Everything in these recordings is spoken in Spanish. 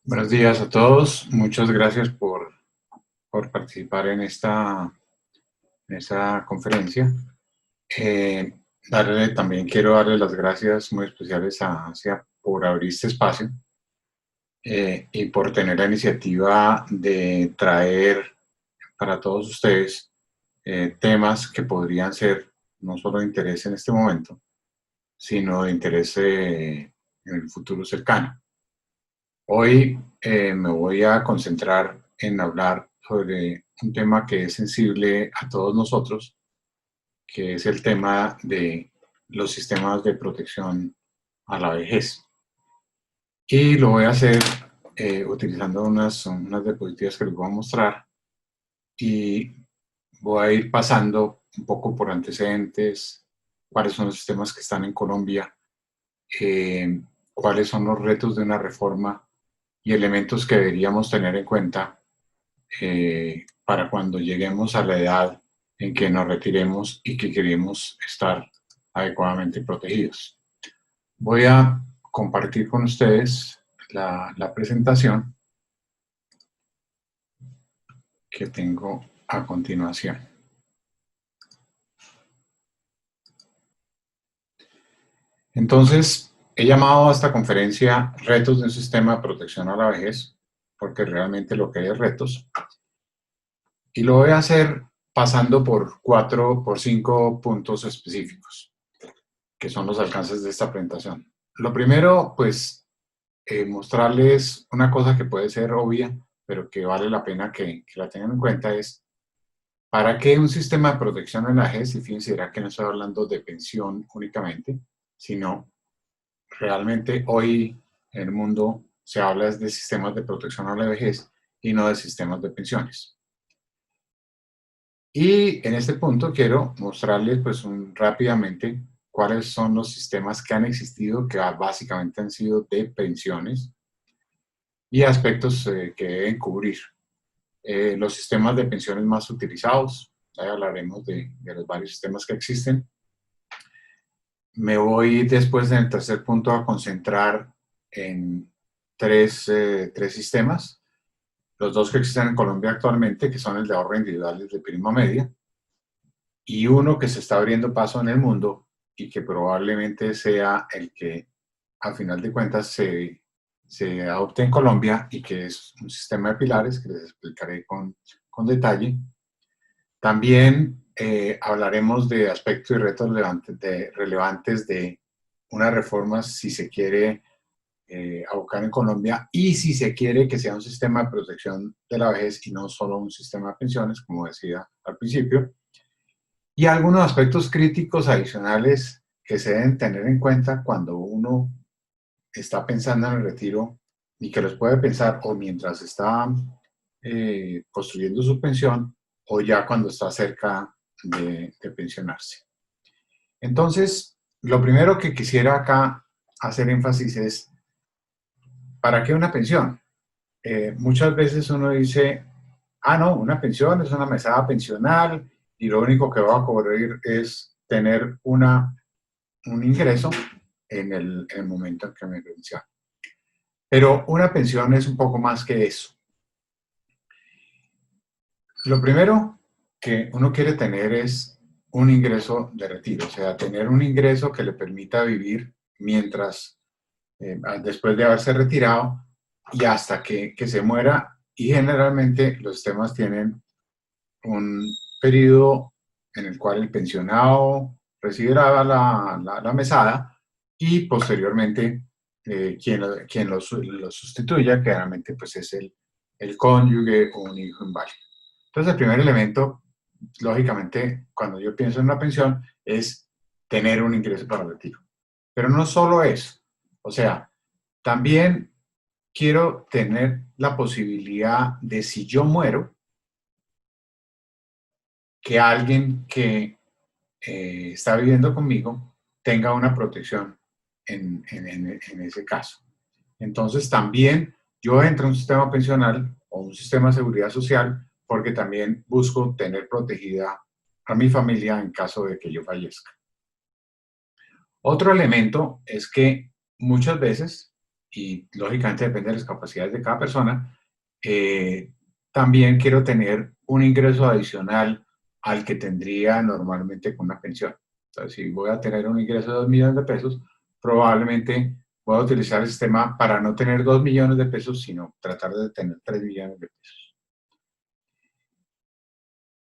Buenos días a todos. Muchas gracias por participar en esta conferencia. También quiero darle las gracias muy especiales a Asia por abrir este espacio y por tener la iniciativa de traer para todos ustedes temas que podrían ser no solo de interés en este momento, sino de interés en el futuro cercano. Hoy me voy a concentrar en hablar sobre un tema que es sensible a todos nosotros, que es el tema de los sistemas de protección a la vejez. Y lo voy a hacer utilizando unas diapositivas que les voy a mostrar y voy a ir pasando un poco por antecedentes, cuáles son los sistemas que están en Colombia, cuáles son los retos de una reforma y elementos que deberíamos tener en cuenta para cuando lleguemos a la edad en que nos retiremos y que queremos estar adecuadamente protegidos. Voy a compartir con ustedes la presentación que tengo a continuación. Entonces, he llamado a esta conferencia Retos de un sistema de protección a la vejez, porque realmente lo que hay es retos. Y lo voy a hacer pasando por 5 puntos específicos, que son los alcances de esta presentación. Lo primero, pues, mostrarles una cosa que puede ser obvia, pero que vale la pena que la tengan en cuenta es, ¿para qué un sistema de protección en la vejez? Y fíjense, será que no estoy hablando de pensión únicamente, sino realmente hoy en el mundo se habla de sistemas de protección a la vejez y no de sistemas de pensiones. Y en este punto quiero mostrarles pues rápidamente cuáles son los sistemas que han existido, que básicamente han sido de pensiones y aspectos que deben cubrir. Los sistemas de pensiones más utilizados, ahí hablaremos de los varios sistemas que existen. Me voy después en el tercer punto a concentrar en tres sistemas. Los dos que existen en Colombia actualmente, que son el de ahorro individual y el de prima media, y uno que se está abriendo paso en el mundo y que probablemente sea el que al final de cuentas se adopte en Colombia y que es un sistema de pilares que les explicaré con detalle. También hablaremos de aspectos y retos relevantes de una reforma si se quiere abocar en Colombia y si se quiere que sea un sistema de protección de la vejez y no solo un sistema de pensiones, como decía al principio. Y algunos aspectos críticos adicionales que se deben tener en cuenta cuando uno está pensando en el retiro y que los puede pensar o mientras está construyendo su pensión o ya cuando está cerca de pensionarse. Entonces, lo primero que quisiera acá hacer énfasis es, ¿para qué una pensión? Muchas veces uno dice, no, una pensión es una mesada pensional y lo único que va a cubrir es tener un ingreso en el momento en que me pensiono. Pero una pensión es un poco más que eso. Lo primero que uno quiere tener es un ingreso de retiro, o sea, tener un ingreso que le permita vivir mientras, después de haberse retirado y hasta que se muera. Y generalmente los sistemas tienen un periodo en el cual el pensionado recibirá la mesada y posteriormente quien lo sustituya, que generalmente pues, es el cónyuge o un hijo inválido. Entonces el primer elemento, lógicamente, cuando yo pienso en una pensión, es tener un ingreso para el retiro. Pero no solo eso, o sea, también quiero tener la posibilidad de, si yo muero, que alguien que está viviendo conmigo tenga una protección en ese caso. Entonces también yo entro en un sistema pensional o un sistema de seguridad social porque también busco tener protegida a mi familia en caso de que yo fallezca. Otro elemento es que muchas veces, y lógicamente depende de las capacidades de cada persona, eh, también quiero tener un ingreso adicional al que tendría normalmente con una pensión. Entonces, si voy a tener un ingreso de 2 millones de pesos, probablemente voy a utilizar el sistema para no tener 2 millones de pesos, sino tratar de tener 3 millones de pesos.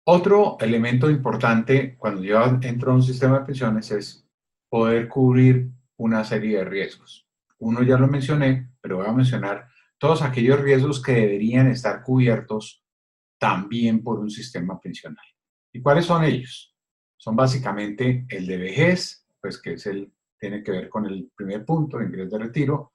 Otro elemento importante cuando yo entro a un sistema de pensiones es poder cubrir una serie de riesgos. Uno ya lo mencioné, pero voy a mencionar todos aquellos riesgos que deberían estar cubiertos también por un sistema pensional. ¿Y cuáles son ellos? Son básicamente el de vejez, pues que es tiene que ver con el primer punto, ingreso de retiro.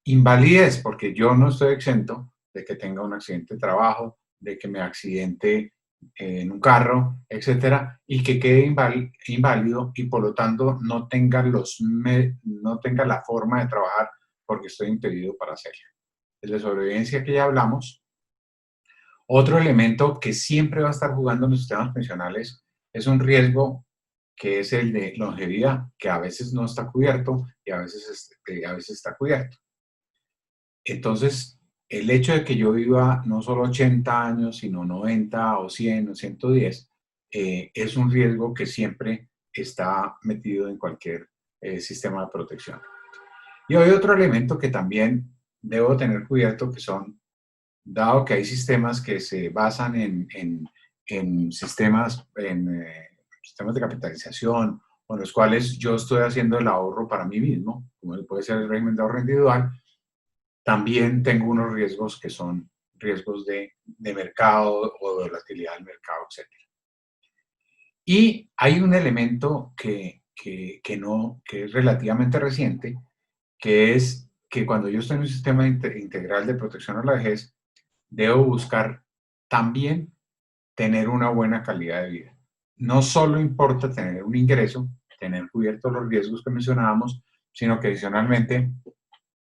Invalidez, porque yo no estoy exento de que tenga un accidente de trabajo, de que me accidente en un carro, etcétera, y que quede inválido y por lo tanto no tenga, no tenga la forma de trabajar porque estoy impedido para hacerlo. El de sobrevivencia que ya hablamos. Otro elemento que siempre va a estar jugando en los sistemas pensionales es un riesgo que es el de longevidad, que a veces no está cubierto y a veces está cubierto. Entonces, el hecho de que yo viva no solo 80 años, sino 90 o 100 o 110, es un riesgo que siempre está metido en cualquier sistema de protección. Y hay otro elemento que también debo tener cubierto, que son, dado que hay sistemas que se basan en sistemas de capitalización, con los cuales yo estoy haciendo el ahorro para mí mismo, como puede ser el régimen de ahorro individual, también tengo unos riesgos que son riesgos de mercado o de volatilidad del mercado, etc. Y hay un elemento que es relativamente reciente, que es que cuando yo estoy en un sistema integral de protección a la vejez, debo buscar también tener una buena calidad de vida. No solo importa tener un ingreso, tener cubiertos los riesgos que mencionábamos, sino que adicionalmente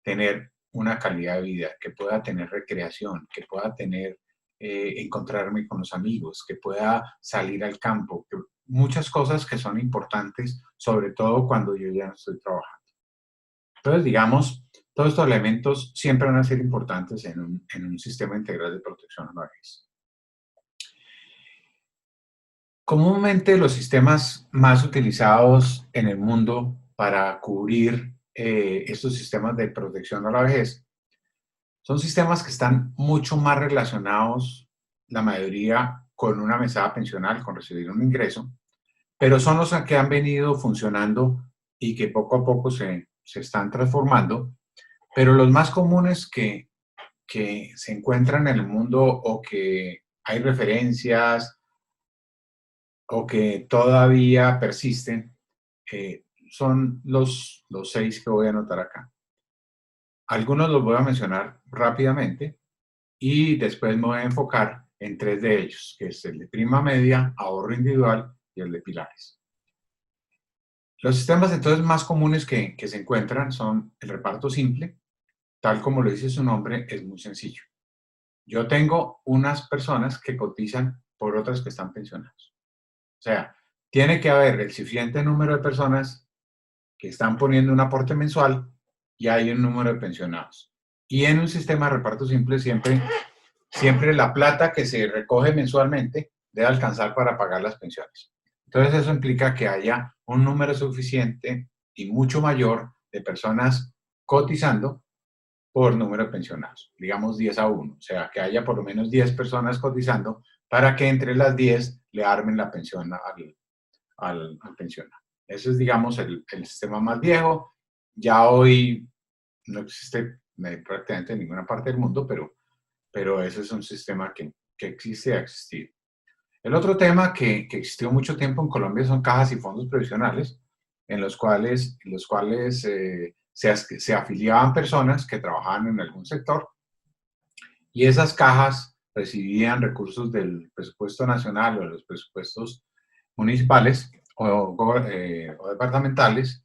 tener una calidad de vida, que pueda tener recreación, que pueda tener, encontrarme con los amigos, que pueda salir al campo, muchas cosas que son importantes, sobre todo cuando yo ya no estoy trabajando. Entonces, digamos, todos estos elementos siempre van a ser importantes en un sistema integral de protección a la vejez. Comúnmente los sistemas más utilizados en el mundo para cubrir estos sistemas de protección a la vejez son sistemas que están mucho más relacionados, la mayoría, con una mesada pensional, con recibir un ingreso, pero son los que han venido funcionando y que poco a poco se están transformando. Pero los más comunes que se encuentran en el mundo o que hay referencias o que todavía persisten, son los 6 que voy a anotar acá. Algunos los voy a mencionar rápidamente y después me voy a enfocar en 3 de ellos, que es el de prima media, ahorro individual y el de pilares. Los sistemas entonces más comunes que se encuentran son el reparto simple, tal como lo dice su nombre, es muy sencillo. Yo tengo unas personas que cotizan por otras que están pensionadas. O sea, tiene que haber el suficiente número de personas que están poniendo un aporte mensual y hay un número de pensionados. Y en un sistema de reparto simple siempre la plata que se recoge mensualmente debe alcanzar para pagar las pensiones. Entonces eso implica que haya un número suficiente y mucho mayor de personas cotizando por número de pensionados, digamos 10-1, o sea, que haya por lo menos 10 personas cotizando para que entre las 10 le armen la pensión al pensionado. Ese es, digamos, el sistema más viejo. Ya hoy no existe prácticamente en ninguna parte del mundo, pero ese es un sistema que existe y ha existido. El otro tema que existió mucho tiempo en Colombia son cajas y fondos previsionales, en los cuales se afiliaban personas que trabajaban en algún sector y esas cajas recibían recursos del presupuesto nacional o de los presupuestos municipales o departamentales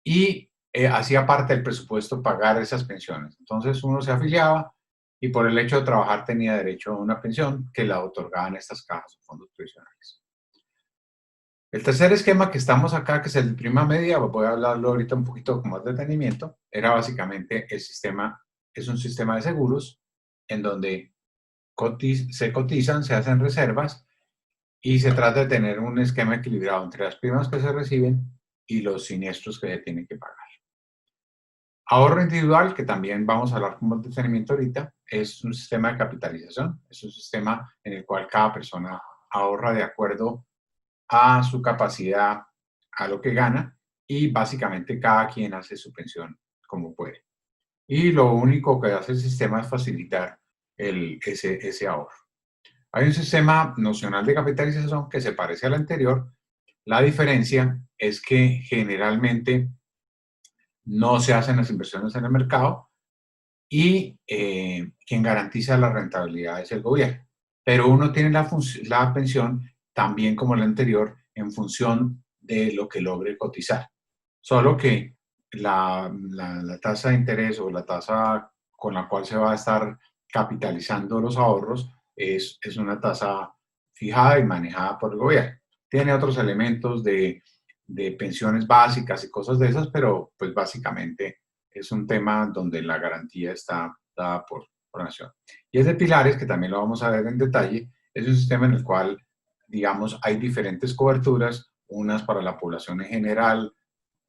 y hacía parte del presupuesto pagar esas pensiones. Entonces uno se afiliaba y por el hecho de trabajar tenía derecho a una pensión que la otorgaban estas cajas o fondos previsionales. El tercer esquema que estamos acá, que es el de prima media, voy a hablarlo ahorita un poquito con más detenimiento, era básicamente el sistema, es un sistema de seguros en donde se cotizan, se hacen reservas y se trata de tener un esquema equilibrado entre las primas que se reciben y los siniestros que se tienen que pagar. Ahorro individual, que también vamos a hablar con más detenimiento ahorita, es un sistema de capitalización, es un sistema en el cual cada persona ahorra de acuerdo a su capacidad, a lo que gana, y básicamente cada quien hace su pensión como puede. Y lo único que hace el sistema es facilitar ese ahorro. Hay un sistema nocional de capitalización que se parece al anterior. La diferencia es que generalmente no se hacen las inversiones en el mercado y quien garantiza la rentabilidad es el gobierno. Pero uno tiene la pensión también como la anterior en función de lo que logre cotizar. Solo que la tasa de interés o la tasa con la cual se va a estar capitalizando los ahorros es una tasa fijada y manejada por el gobierno. Tiene otros elementos de pensiones básicas y cosas de esas, pero pues básicamente es un tema donde la garantía está dada por nación. Y es de pilares, que también lo vamos a ver en detalle, es un sistema en el cual, digamos, hay diferentes coberturas, unas para la población en general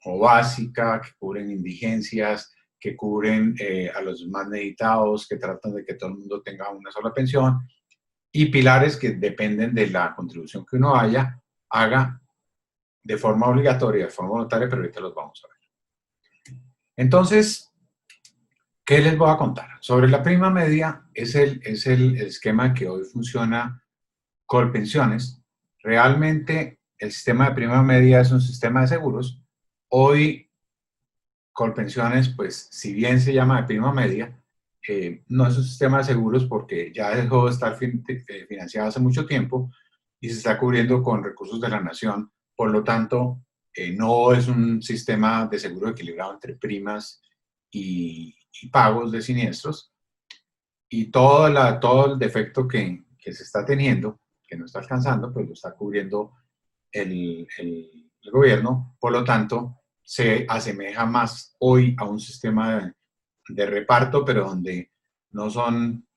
o básica, que cubren indigencias, que cubren a los más necesitados, que tratan de que todo el mundo tenga una sola pensión, y pilares que dependen de la contribución que uno haga de forma obligatoria, de forma voluntaria, pero ahorita los vamos a ver. Entonces, ¿qué les voy a contar? Sobre la prima media, es el esquema que hoy funciona con pensiones. Realmente, el sistema de prima media es un sistema de seguros. Hoy, Colpensiones, pues, si bien se llama de prima media, no es un sistema de seguros porque ya dejó de estar financiado hace mucho tiempo y se está cubriendo con recursos de la nación. Por lo tanto, no es un sistema de seguro equilibrado entre primas y pagos de siniestros. Y todo el defecto que se está teniendo, que no está alcanzando, pues lo está cubriendo el gobierno. Por lo tanto, se asemeja más hoy a un sistema de reparto, pero donde no son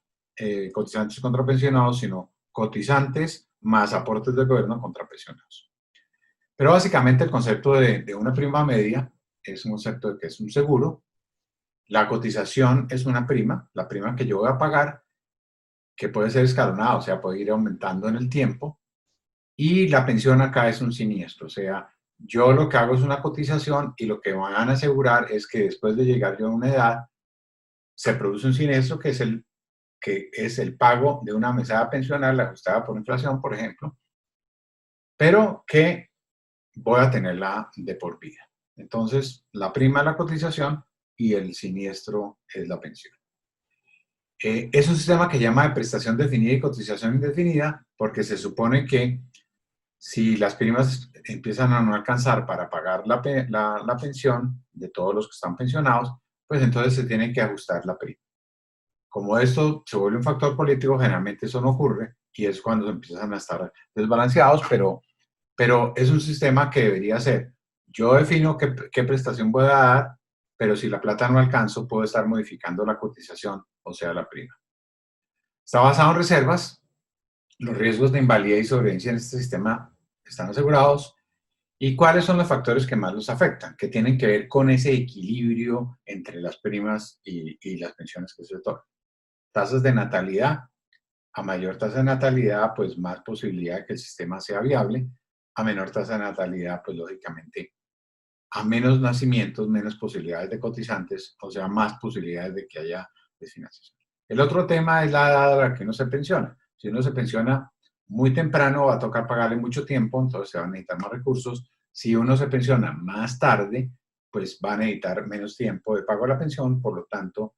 cotizantes contra pensionados, sino cotizantes más aportes del gobierno contra pensionados. Pero básicamente el concepto de una prima media es un concepto de que es un seguro. La cotización es una prima, la prima que yo voy a pagar, que puede ser escalonada, o sea, puede ir aumentando en el tiempo. Y la pensión acá es un siniestro, o sea, yo lo que hago es una cotización y lo que van a asegurar es que después de llegar yo a una edad, se produce un siniestro que es el pago de una mesada pensional ajustada por inflación, por ejemplo, pero que voy a tenerla de por vida. Entonces, la prima es la cotización y el siniestro es la pensión. Es un sistema que llama de prestación definida y cotización indefinida porque se supone que si las primas empiezan a no alcanzar para pagar la pensión de todos los que están pensionados, pues entonces se tiene que ajustar la prima. Como esto se vuelve un factor político, generalmente eso no ocurre y es cuando empiezan a estar desbalanceados, pero es un sistema que debería ser. Yo defino qué prestación voy a dar, pero si la plata no alcanzo, puedo estar modificando la cotización, o sea, la prima. Está basado en reservas. Los riesgos de invalidez y sobrevivencia en este sistema están asegurados. ¿Y cuáles son los factores que más los afectan? Que tienen que ver con ese equilibrio entre las primas y las pensiones que se otorgan. Tasas de natalidad. A mayor tasa de natalidad, pues más posibilidad de que el sistema sea viable. A menor tasa de natalidad, pues lógicamente, a menos nacimientos, menos posibilidades de cotizantes, o sea, más posibilidades de que haya desfinanciación. El otro tema es la edad a la que uno se pensiona. Si uno se pensiona muy temprano, va a tocar pagarle mucho tiempo, entonces se van a necesitar más recursos. Si uno se pensiona más tarde, pues va a necesitar menos tiempo de pago de la pensión, por lo tanto,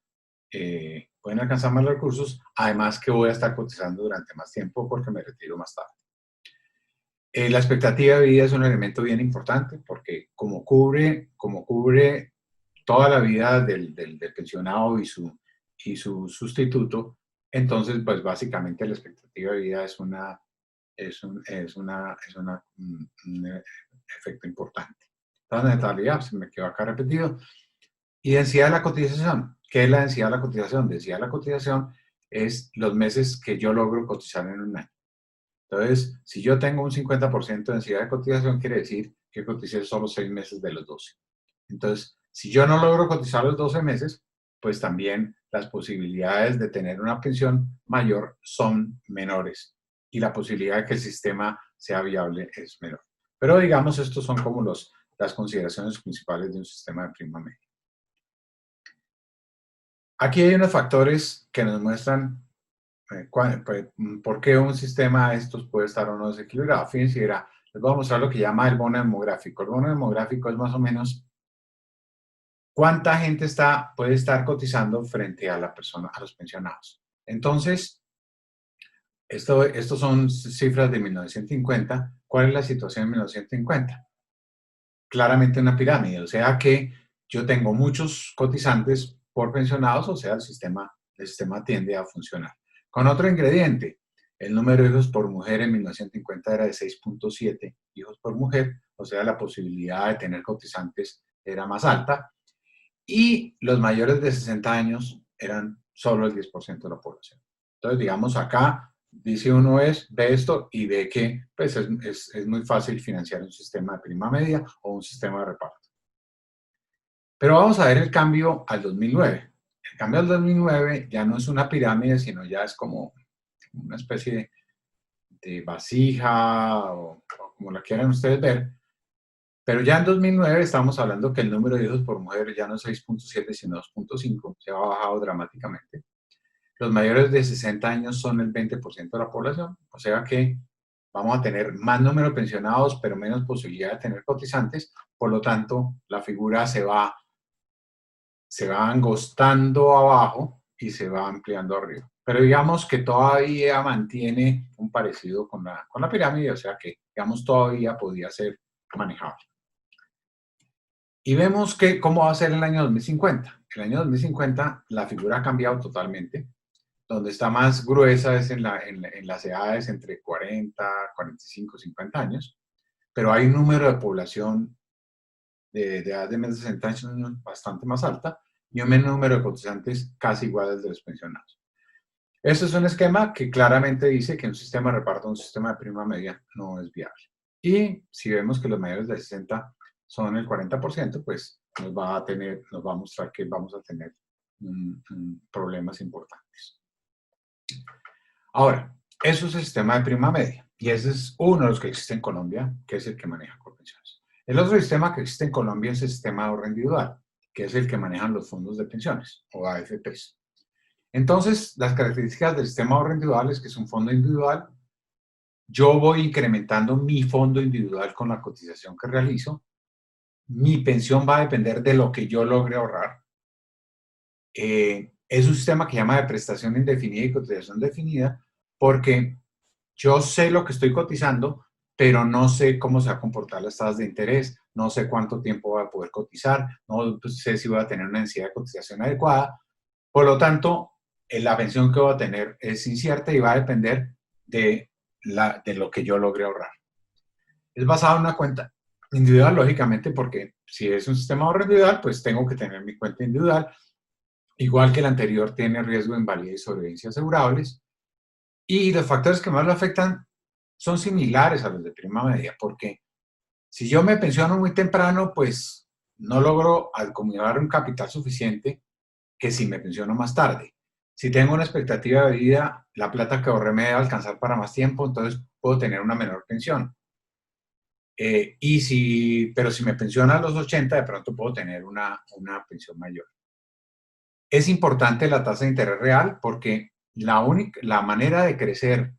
pueden alcanzar más recursos, además que voy a estar cotizando durante más tiempo porque me retiro más tarde. La expectativa de vida es un elemento bien importante porque como cubre toda la vida del pensionado y su sustituto, entonces, pues básicamente la expectativa de vida es un efecto importante. Entonces, natalidad, se me quedó acá repetido. Y densidad de la cotización. ¿Qué es la densidad de la cotización? Densidad de la cotización es los meses que yo logro cotizar en un año. Entonces, si yo tengo un 50% de densidad de cotización, quiere decir que coticé solo 6 meses de los 12. Entonces, si yo no logro cotizar los 12 meses, pues también las posibilidades de tener una pensión mayor son menores y la posibilidad de que el sistema sea viable es menor. Pero digamos, estos son como las consideraciones principales de un sistema de prima media. Aquí hay unos factores que nos muestran por qué un sistema de estos puede estar o no desequilibrado. Fíjense, les voy a mostrar lo que llama el bono demográfico. El bono demográfico es más o menos cuánta gente puede estar cotizando frente a a los pensionados. Entonces, estos son cifras de 1950. ¿Cuál es la situación en 1950? Claramente una pirámide, o sea que yo tengo muchos cotizantes por pensionados, o sea, el sistema tiende a funcionar. Con otro ingrediente, el número de hijos por mujer en 1950 era de 6.7 hijos por mujer, o sea, la posibilidad de tener cotizantes era más alta, y los mayores de 60 años eran solo el 10% de la población. Entonces, digamos, acá dice uno ve esto y ve que pues, es muy fácil financiar un sistema de prima media o un sistema de reparto. Pero vamos a ver el cambio al 2009. El cambio al 2009 ya no es una pirámide, sino ya es como una especie de vasija o como la quieran ustedes ver. Pero ya en 2009 estamos hablando que el número de hijos por mujer ya no es 6.7, sino 2.5, se ha bajado dramáticamente. Los mayores de 60 años son el 20% de la población, o sea que vamos a tener más número de pensionados, pero menos posibilidad de tener cotizantes, por lo tanto, la figura se va angostando abajo y se va ampliando arriba. Pero digamos que todavía mantiene un parecido con la pirámide, o sea que, digamos, todavía podía ser manejable. Y vemos cómo va a ser el año 2050. El año 2050 la figura ha cambiado totalmente. Donde está más gruesa es en las edades entre 40, 45, 50 años, pero hay un número de población de edad de menos de 60 años bastante más alta y un menor número de cotizantes casi igual al de los pensionados. Este es un esquema que claramente dice que un sistema de reparto, un sistema de prima media, no es viable. Y si vemos que los mayores de 60 son el 40%, pues nos va a mostrar que vamos a tener problemas importantes. Ahora, eso es el sistema de prima media y ese es uno de los que existe en Colombia, que es el que maneja Colpensiones. El otro sistema que existe en Colombia es el sistema de ahorro individual, que es el que manejan los fondos de pensiones o AFPs. Entonces, las características del sistema de ahorro individual es que es un fondo individual. Yo voy incrementando mi fondo individual con la cotización que realizo. Mi pensión va a depender de lo que yo logre ahorrar. Es un sistema que llama de prestación indefinida y cotización definida porque yo sé lo que estoy cotizando, pero no sé cómo se va a comportar las tasas de interés, no sé cuánto tiempo voy a poder cotizar, no sé si voy a tener una densidad de cotización adecuada. Por lo tanto, la pensión que voy a tener es incierta y va a depender de lo que yo logre ahorrar. Es basado en una cuenta individual, lógicamente, porque si es un sistema de ahorro individual, pues tengo que tener mi cuenta individual. Igual que el anterior, tiene riesgo de invalidez y sobrevivencia asegurables. Y los factores que más lo afectan son similares a los de prima media, porque si yo me pensiono muy temprano, pues no logro acumular un capital suficiente que si me pensiono más tarde. Si tengo una expectativa de vida, la plata que ahorré me debe alcanzar para más tiempo, entonces puedo tener una menor pensión. Pero si me pensiono a los 80, de pronto puedo tener una pensión mayor. Es importante la tasa de interés real porque la manera de crecer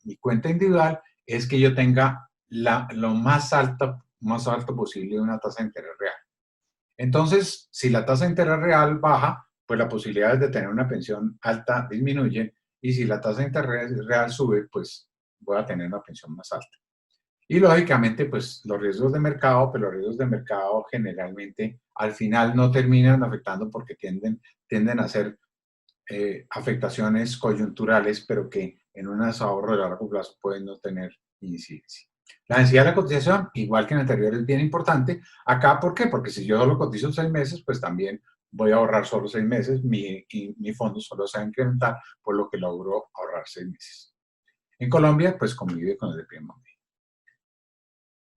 mi cuenta individual es que yo tenga lo más alto posible de una tasa de interés real. Entonces, si la tasa de interés real baja, pues las posibilidades de tener una pensión alta disminuyen y si la tasa de interés real sube, pues voy a tener una pensión más alta. Y lógicamente, pues los riesgos de mercado, pero los riesgos de mercado generalmente al final no terminan afectando porque tienden a ser afectaciones coyunturales, pero que en un ahorro de largo plazo pueden no tener incidencia. La densidad de la cotización, igual que en el anterior, es bien importante. Acá, ¿por qué? Porque si yo solo cotizo 6 meses, pues también voy a ahorrar solo 6 meses, mi fondo solo se va a incrementar, por lo que logro ahorrar 6 meses. En Colombia, pues convive con el de prima media.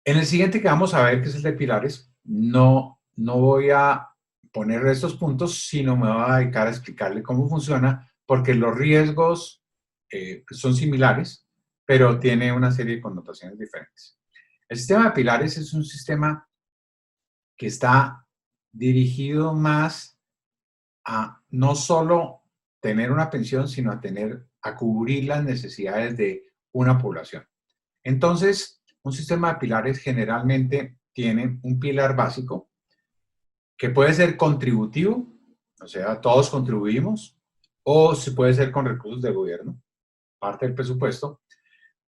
En el siguiente que vamos a ver, que es el de pilares, no voy a poner estos puntos, sino me voy a dedicar a explicarle cómo funciona, porque los riesgos son similares, pero tiene una serie de connotaciones diferentes. El sistema de pilares es un sistema que está dirigido más a no solo tener una pensión, sino a cubrir las necesidades de una población. Entonces, un sistema de pilares generalmente tiene un pilar básico que puede ser contributivo, o sea, todos contribuimos, o se puede ser con recursos del gobierno, parte del presupuesto,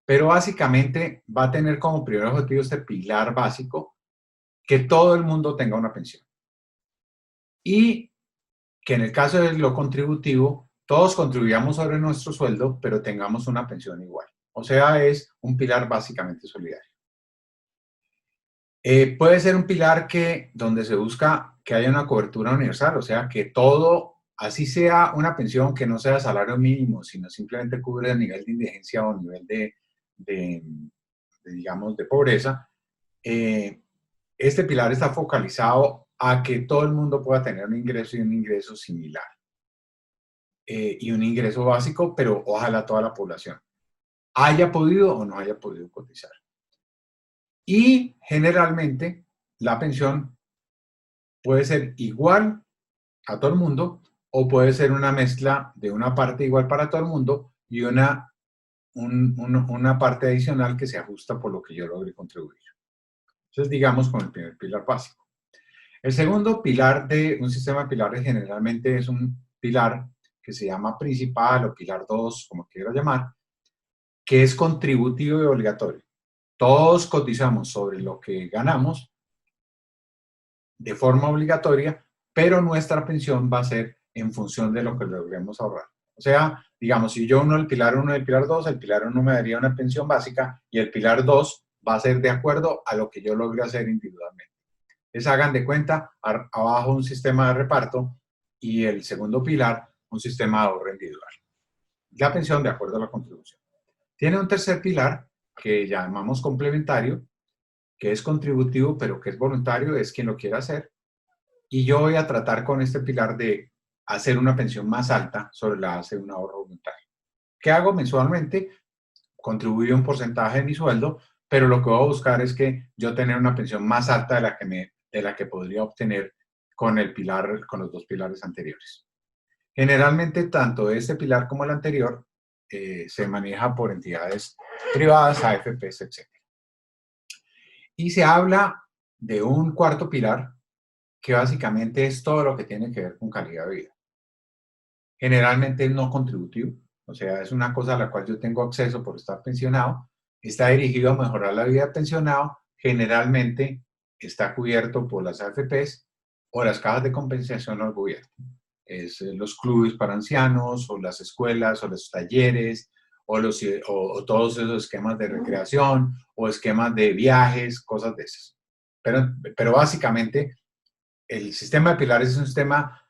pero básicamente va a tener como primer objetivo este pilar básico que todo el mundo tenga una pensión. Y que en el caso de lo contributivo, todos contribuyamos sobre nuestro sueldo, pero tengamos una pensión igual. O sea, es un pilar básicamente solidario. Puede ser un pilar donde se busca que haya una cobertura universal, o sea, que todo, así sea una pensión que no sea salario mínimo, sino simplemente cubre el nivel de indigencia o nivel digamos, de pobreza. Este pilar está focalizado a que todo el mundo pueda tener un ingreso y un ingreso similar. Y un ingreso básico, pero ojalá toda la población haya podido o no haya podido cotizar. Y generalmente la pensión puede ser igual a todo el mundo o puede ser una mezcla de una parte igual para todo el mundo y una parte adicional que se ajusta por lo que yo logré contribuir. Entonces, digamos con el primer pilar básico. El segundo pilar de un sistema de pilares generalmente es un pilar que se llama principal o pilar 2, como quiera llamar, que es contributivo y obligatorio. Todos cotizamos sobre lo que ganamos de forma obligatoria, pero nuestra pensión va a ser en función de lo que logremos ahorrar. O sea, digamos, si yo uno el pilar 1 y el pilar 2, el pilar 1 me daría una pensión básica y el pilar 2 va a ser de acuerdo a lo que yo logre hacer individualmente. Les hagan de cuenta, abajo un sistema de reparto y el segundo pilar, un sistema de ahorro individual. La pensión de acuerdo a la contribución. Tiene un tercer pilar que llamamos complementario, que es contributivo, pero que es voluntario, es quien lo quiera hacer. Y yo voy a tratar con este pilar de hacer una pensión más alta sobre la base de un ahorro voluntario. ¿Qué hago mensualmente? Contribuyo un porcentaje de mi sueldo, pero lo que voy a buscar es que yo tener una pensión más alta de la que podría obtener con con los dos pilares anteriores. Generalmente, tanto este pilar como el anterior se maneja por entidades privadas, AFPs, etc. Y se habla de un cuarto pilar que básicamente es todo lo que tiene que ver con calidad de vida. Generalmente no contributivo, o sea, es una cosa a la cual yo tengo acceso por estar pensionado, está dirigido a mejorar la vida del pensionado, generalmente está cubierto por las AFPs o las cajas de compensación al gobierno. Es los clubes para ancianos, o las escuelas, o los talleres, o todos esos esquemas de recreación, o esquemas de viajes, cosas de esas. Pero básicamente el sistema de pilares es un sistema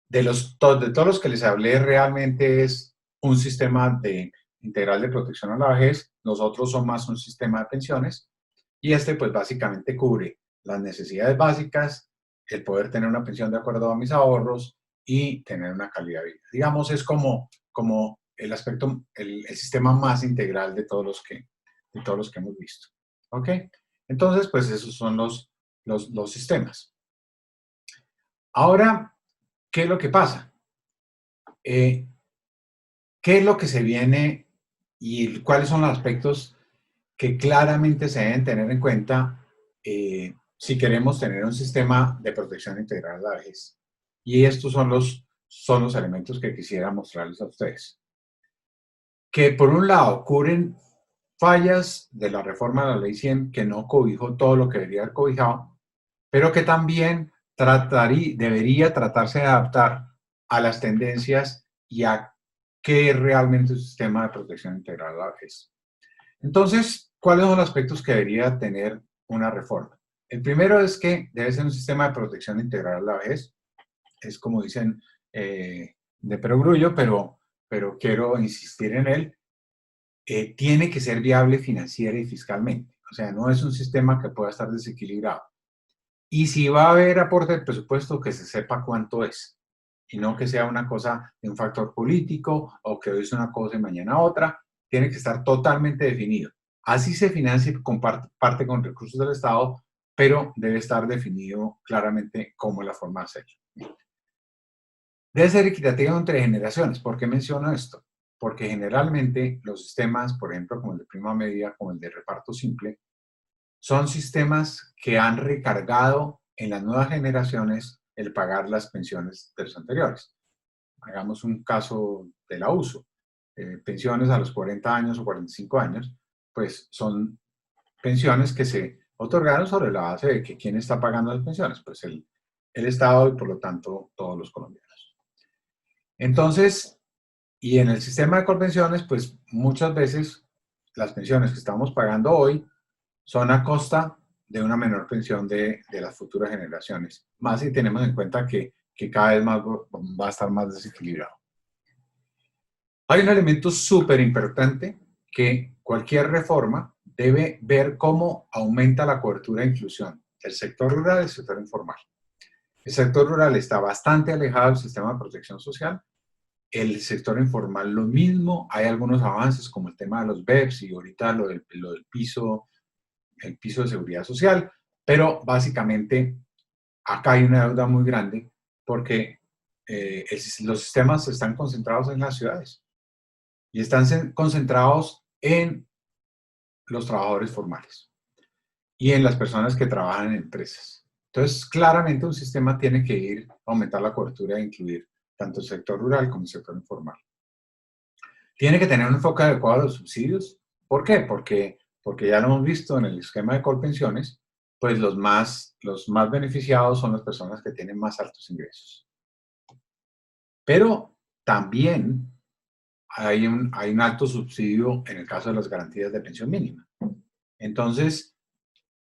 de todos los que les hablé, realmente es un sistema integral de protección a la vejez. Los otros son más un sistema de pensiones. Y este, pues, básicamente cubre las necesidades básicas, el poder tener una pensión de acuerdo a mis ahorros y tener una calidad de vida. Digamos, es como el aspecto, el sistema más integral de de todos los que hemos visto. ¿Ok? Entonces, pues, esos son los sistemas. Ahora, ¿qué es lo que pasa? ¿Qué es lo que se viene y cuáles son los aspectos que claramente se deben tener en cuenta si queremos tener un sistema de protección integral a la vejez? Y estos son los elementos que quisiera mostrarles a ustedes. Que por un lado cubren fallas de la reforma de la Ley 100 que no cobijó todo lo que debería haber cobijado, pero que también debería tratarse de adaptar a las tendencias y a qué realmente es un sistema de protección integral a la vez. Entonces, ¿cuáles son los aspectos que debería tener una reforma? El primero es que debe ser un sistema de protección integral a la vez. Es como dicen de perogrullo, pero quiero insistir en él. Tiene que ser viable financiera y fiscalmente. O sea, no es un sistema que pueda estar desequilibrado. Y si va a haber aporte de presupuesto, que se sepa cuánto es. Y no que sea una cosa de un factor político o que hoy es una cosa y mañana otra. Tiene que estar totalmente definido. Así se financie con parte con recursos del Estado, pero debe estar definido claramente cómo es la forma de hacerlo. Debe ser equitativo entre generaciones. ¿Por qué menciono esto? Porque generalmente los sistemas, por ejemplo, como el de prima media, como el de reparto simple, son sistemas que han recargado en las nuevas generaciones el pagar las pensiones de los anteriores. Hagamos un caso de la uso. Pensiones a los 40 años o 45 años, pues son pensiones que se otorgaron sobre la base de que quién está pagando las pensiones, pues el Estado y por lo tanto todos los colombianos. Entonces, y en el sistema de colpensiones, pues muchas veces las pensiones que estamos pagando hoy son a costa de una menor pensión de las futuras generaciones, más si tenemos en cuenta que cada vez más va a estar más desequilibrado. Hay un elemento súper importante que cualquier reforma debe ver cómo aumenta la cobertura e inclusión del sector rural y del sector informal. El sector rural está bastante alejado del sistema de protección social. El sector informal lo mismo. Hay algunos avances como el tema de los BEPS y ahorita lo del piso, el piso de seguridad social, pero básicamente acá hay una deuda muy grande porque los sistemas están concentrados en las ciudades y están concentrados en los trabajadores formales y en las personas que trabajan en empresas. Entonces, claramente un sistema tiene que ir a aumentar la cobertura e incluir tanto el sector rural como el sector informal. Tiene que tener un enfoque adecuado a los subsidios. ¿Por qué? Porque ya lo hemos visto en el esquema de Colpensiones, pues los más beneficiados son las personas que tienen más altos ingresos. Pero también hay un alto subsidio en el caso de las garantías de pensión mínima. Entonces,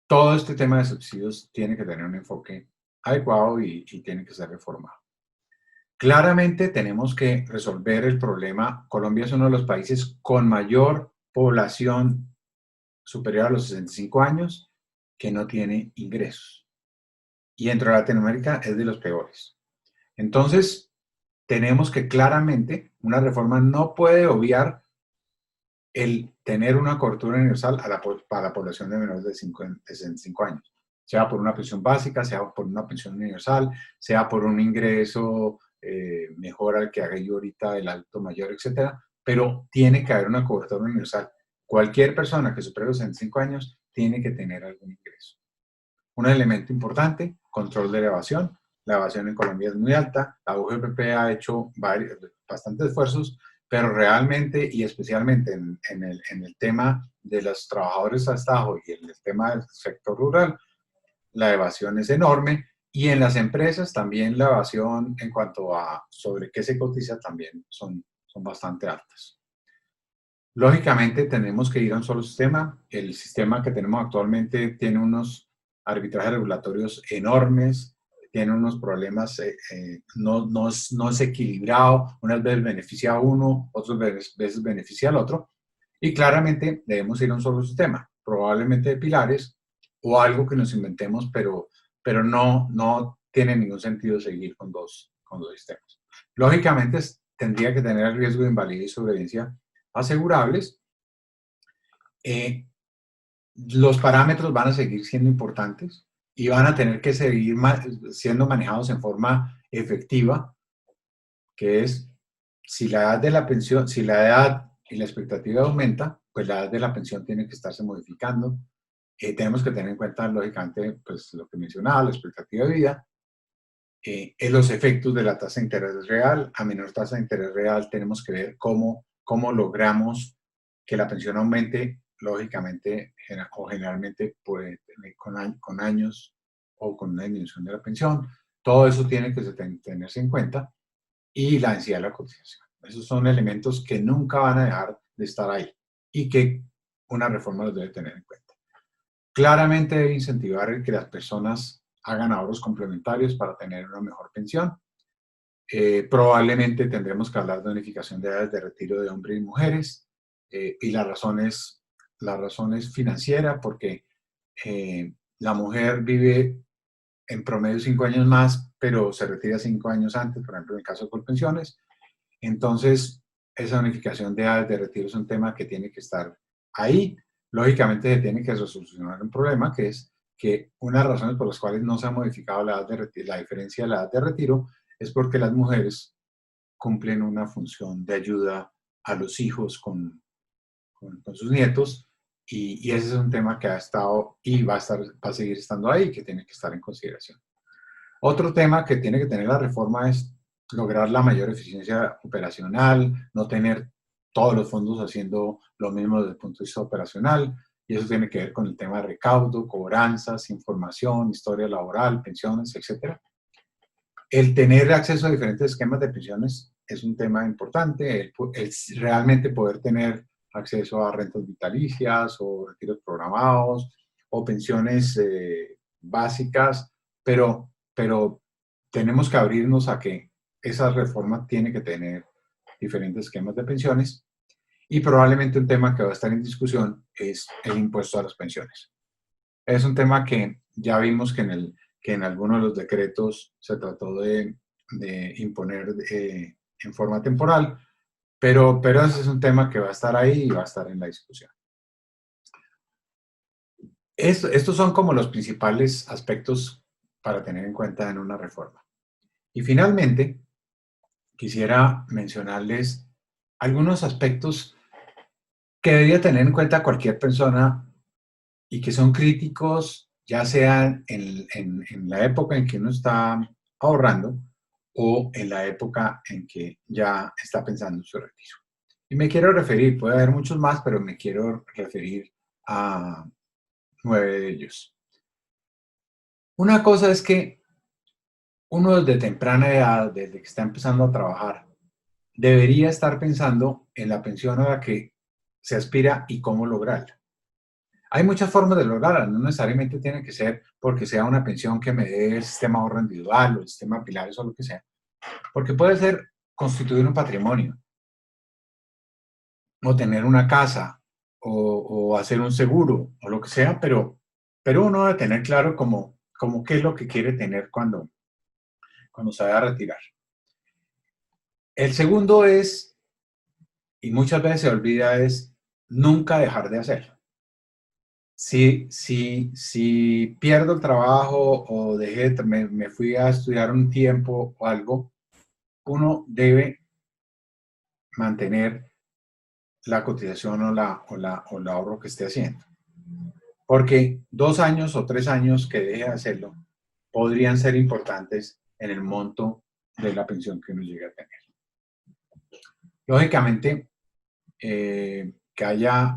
todo este tema de subsidios tiene que tener un enfoque adecuado y tiene que ser reformado. Claramente tenemos que resolver el problema. Colombia es uno de los países con mayor población superior a los 65 años que no tiene ingresos. Y dentro de Latinoamérica es de los peores. Entonces, tenemos que claramente, una reforma no puede obviar el tener una cobertura universal para la población de menores de 65 años, sea por una pensión básica, sea por una pensión universal, sea por un ingreso mejor al que haga yo ahorita el alto mayor, etcétera, pero tiene que haber una cobertura universal. Cualquier persona que supere los 65 años tiene que tener algún ingreso. Un elemento importante, control de la evasión. La evasión en Colombia es muy alta. La UGPP ha hecho bastantes esfuerzos, pero realmente y especialmente en el tema de los trabajadores a estajo y en el tema del sector rural, la evasión es enorme. Y en las empresas también la evasión en cuanto a sobre qué se cotiza también son bastante altas. Lógicamente tenemos que ir a un solo sistema. El sistema que tenemos actualmente tiene unos arbitrajes regulatorios enormes, tiene unos problemas, no es equilibrado, unas veces beneficia a uno, otras veces beneficia al otro, y claramente debemos ir a un solo sistema, probablemente de pilares o algo que nos inventemos, pero no tiene ningún sentido seguir con dos sistemas. Lógicamente tendría que tener el riesgo de invalidez y sobrevivencia asegurables. Los parámetros van a seguir siendo importantes y van a tener que seguir siendo manejados en forma efectiva, que es si la edad de la pensión, si la edad y la expectativa aumenta, pues la edad de la pensión tiene que estarse modificando. Tenemos que tener en cuenta, lógicamente, pues lo que mencionaba, la expectativa de vida, en los efectos de la tasa de interés real. A menor tasa de interés real tenemos que ver cómo logramos que la pensión aumente lógicamente, o generalmente con años o con una disminución de la pensión. Todo eso tiene que tenerse en cuenta y la densidad de la cotización. Esos son elementos que nunca van a dejar de estar ahí y que una reforma los debe tener en cuenta. Claramente debe incentivar el que las personas hagan ahorros complementarios para tener una mejor pensión. Probablemente tendremos que hablar de unificación de edades de retiro de hombres y mujeres, y la razón es financiera, porque la mujer vive en promedio 5 años más, pero se retira 5 años antes, por ejemplo, en el caso de Colpensiones. Entonces, esa unificación de edades de retiro es un tema que tiene que estar ahí. Lógicamente, se tiene que solucionar un problema, que es que una de las razones por las cuales no se ha modificado la edad de retiro, la diferencia de la edad de retiro, es porque las mujeres cumplen una función de ayuda a los hijos con sus nietos, y ese es un tema que ha estado y va a seguir estando ahí, que tiene que estar en consideración. Otro tema que tiene que tener la reforma es lograr la mayor eficiencia operacional, no tener todos los fondos haciendo lo mismo desde el punto de vista operacional, y eso tiene que ver con el tema de recaudo, cobranzas, información, historia laboral, pensiones, etc. El tener acceso a diferentes esquemas de pensiones es un tema importante, el realmente poder tener acceso a rentas vitalicias o retiros programados o pensiones básicas, pero tenemos que abrirnos a que esa reforma tiene que tener diferentes esquemas de pensiones, y probablemente un tema que va a estar en discusión es el impuesto a las pensiones. Es un tema que ya vimos que en algunos de los decretos se trató de imponer en forma temporal, pero ese es un tema que va a estar ahí y va a estar en la discusión. Estos son como los principales aspectos para tener en cuenta en una reforma. Y finalmente, quisiera mencionarles algunos aspectos que debería tener en cuenta cualquier persona y que son críticos, ya sea en la época en que uno está ahorrando o en la época en que ya está pensando en su retiro. Y me quiero referir, puede haber muchos más, pero me quiero referir a 9 de ellos. Una cosa es que uno desde temprana edad, desde que está empezando a trabajar, debería estar pensando en la pensión a la que se aspira y cómo lograrla. Hay muchas formas de lograrla, no necesariamente tiene que ser porque sea una pensión que me dé el sistema ahorro individual o el sistema pilares o lo que sea, porque puede ser constituir un patrimonio, o tener una casa, o hacer un seguro, o lo que sea, pero uno debe tener claro como qué es lo que quiere tener cuando se vaya a retirar. El segundo es, y muchas veces se olvida, es nunca dejar de hacerlo. Si pierdo el trabajo o me fui a estudiar un tiempo o algo, uno debe mantener la cotización o el ahorro que esté haciendo. Porque 2 años o 3 años que deje de hacerlo podrían ser importantes en el monto de la pensión que uno llegue a tener. Lógicamente, que haya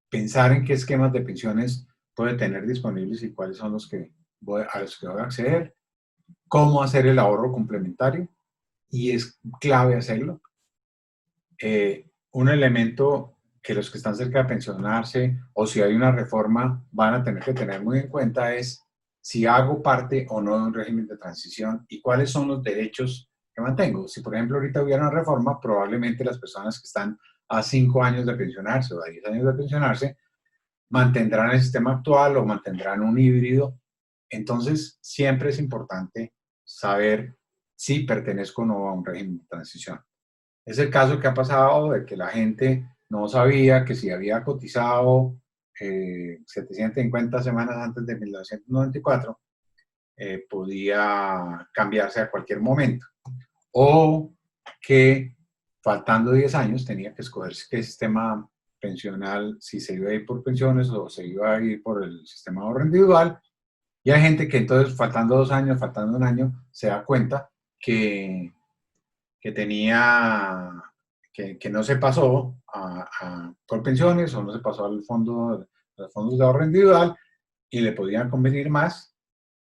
pensar en qué esquemas de pensiones puede tener disponibles y cuáles son a los que voy a acceder, cómo hacer el ahorro complementario, y es clave hacerlo. Un elemento que los que están cerca de pensionarse o si hay una reforma van a tener que tener muy en cuenta es si hago parte o no de un régimen de transición y cuáles son los derechos que mantengo. Si por ejemplo ahorita hubiera una reforma, probablemente las personas que están a 5 años de pensionarse o a 10 años de pensionarse mantendrán el sistema actual o mantendrán un híbrido. Entonces siempre es importante saber si pertenezco o no a un régimen de transición. Es el caso que ha pasado de que la gente no sabía que si había cotizado 750 semanas antes de 1994, podía cambiarse a cualquier momento. O que faltando 10 años tenía que escoger qué sistema pensional, si se iba a ir por pensiones o se iba a ir por el sistema de ahorro individual. Y hay gente que entonces, faltando 2 años, faltando un año, se da cuenta que que no se pasó a Colpensiones o no se pasó al fondo, a los fondos de ahorro individual y le podían convenir más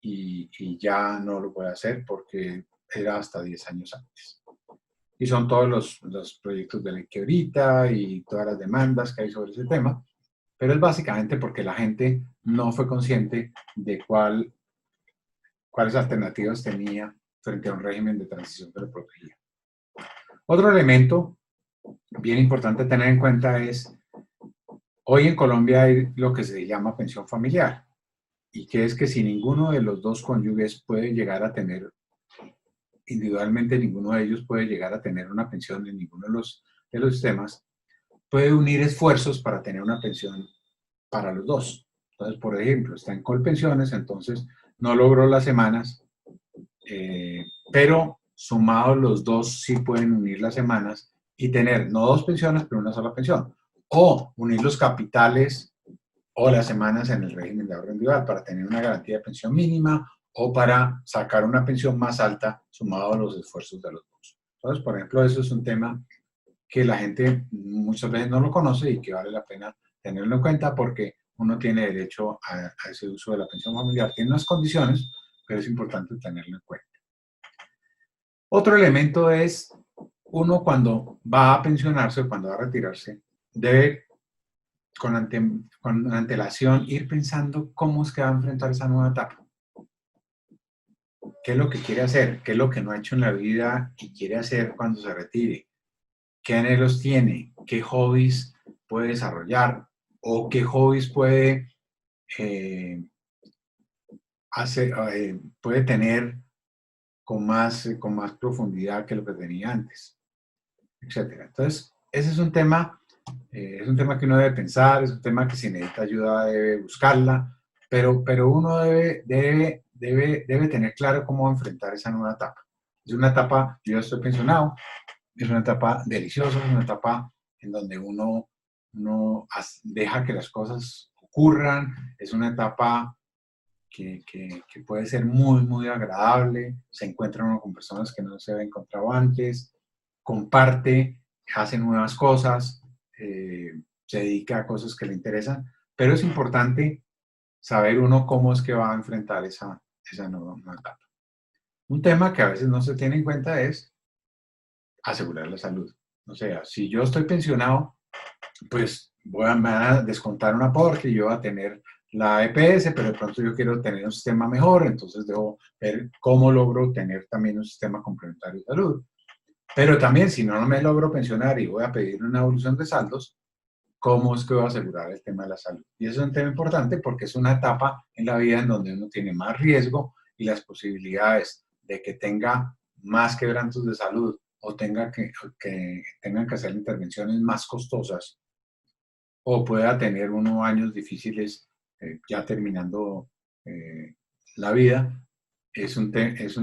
y ya no lo puede hacer porque era hasta 10 años antes. Y son todos los proyectos de ley que ahorita y todas las demandas que hay sobre ese tema, pero es básicamente porque la gente no fue consciente de cuáles alternativas tenía frente a un régimen de transición que lo protegía. Otro elemento bien importante tener en cuenta es, hoy en Colombia hay lo que se llama pensión familiar, y que es que si ninguno de los dos cónyuges puede llegar a tener, individualmente ninguno de ellos puede llegar a tener una pensión en ninguno de los sistemas, puede unir esfuerzos para tener una pensión para los dos. Entonces, por ejemplo, está en Colpensiones, entonces no logró las semanas, pero sumados los dos sí pueden unir las semanas y tener no dos pensiones, pero una sola pensión. O unir los capitales o las semanas en el régimen de ahorro individual para tener una garantía de pensión mínima o para sacar una pensión más alta sumado a los esfuerzos de los dos. Entonces, por ejemplo, eso es un tema que la gente muchas veces no lo conoce y que vale la pena tenerlo en cuenta porque uno tiene derecho a ese uso de la pensión familiar. Tiene unas condiciones, pero es importante tenerlo en cuenta. Otro elemento es, uno cuando va a pensionarse o cuando va a retirarse, debe con antelación ir pensando cómo es que va a enfrentar esa nueva etapa. ¿Qué es lo que quiere hacer? ¿Qué es lo que no ha hecho en la vida y quiere hacer cuando se retire? ¿Qué anhelos tiene? ¿Qué hobbies puede desarrollar? ¿O qué hobbies eh, puede tener con más profundidad que lo que tenía antes? Etcétera. Entonces, ese es un tema que uno debe pensar, es un tema que si necesita ayuda debe buscarla, pero uno debe tener claro cómo enfrentar esa nueva etapa. Es una etapa, yo ya estoy pensionado, es una etapa deliciosa, es una etapa en donde uno deja que las cosas ocurran, es una etapa que puede ser muy, muy agradable, se encuentra uno con personas que no se había encontrado antes, comparte, hace nuevas cosas, se dedica a cosas que le interesan, pero es importante saber uno cómo es que va a enfrentar esa nueva etapa. Un tema que a veces no se tiene en cuenta es asegurar la salud. O sea, si yo estoy pensionado, pues me van a descontar un aporte y yo voy a tener la EPS, pero de pronto yo quiero tener un sistema mejor, entonces debo ver cómo logro tener también un sistema complementario de salud. Pero también, si no me logro pensionar y voy a pedir una evolución de saldos, ¿cómo es que voy a asegurar el tema de la salud? Y eso es un tema importante porque es una etapa en la vida en donde uno tiene más riesgo y las posibilidades de que tenga más quebrantos de salud o tengan que hacer intervenciones más costosas o pueda tener unos años difíciles ya terminando la vida, es un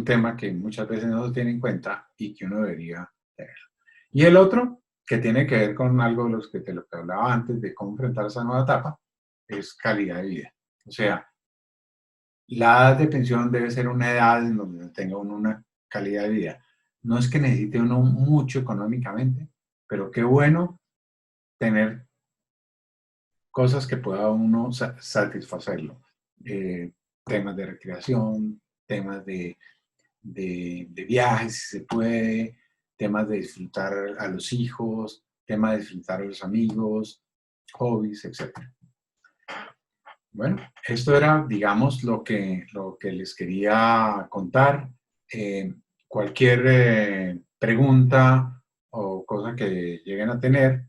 tema que muchas veces no se tiene en cuenta y que uno debería tener. Y el otro, que tiene que ver con algo de lo que hablaba antes, de cómo enfrentar esa nueva etapa, es calidad de vida. O sea, la edad de pensión debe ser una edad en donde tenga uno una calidad de vida. No es que necesite uno mucho económicamente, pero qué bueno tener cosas que pueda uno satisfacerlo. Temas de recreación, temas de viajes, si se puede, temas de disfrutar a los hijos, temas de disfrutar a los amigos, hobbies, etc. Bueno, esto era, digamos, lo que les quería contar. Cualquier pregunta o cosa que lleguen a tener,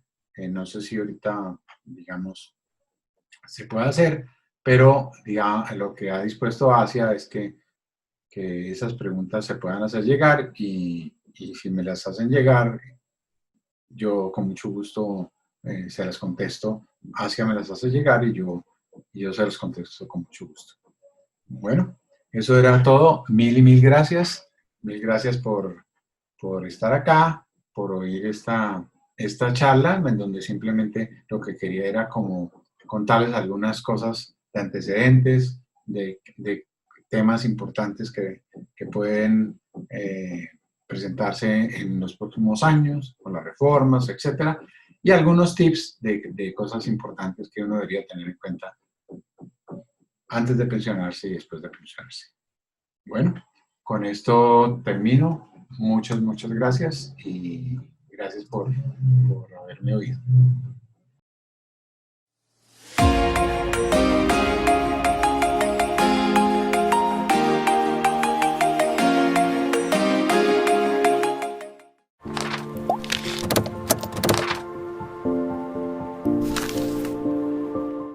no sé si ahorita, digamos, se puede hacer, pero digamos, lo que ha dispuesto Asia es que esas preguntas se puedan hacer llegar y si me las hacen llegar, yo con mucho gusto se las contesto. Asia me las hace llegar y yo se las contesto con mucho gusto. Bueno, eso era todo. Mil y mil gracias. Mil gracias por estar acá, por oír esta charla, en donde simplemente lo que quería era como contarles algunas cosas de antecedentes, de temas importantes que pueden presentarse en los próximos años, con las reformas, etcétera, y algunos tips de cosas importantes que uno debería tener en cuenta antes de pensionarse y después de pensionarse. Bueno, con esto termino. Muchas gracias y gracias por haberme oído.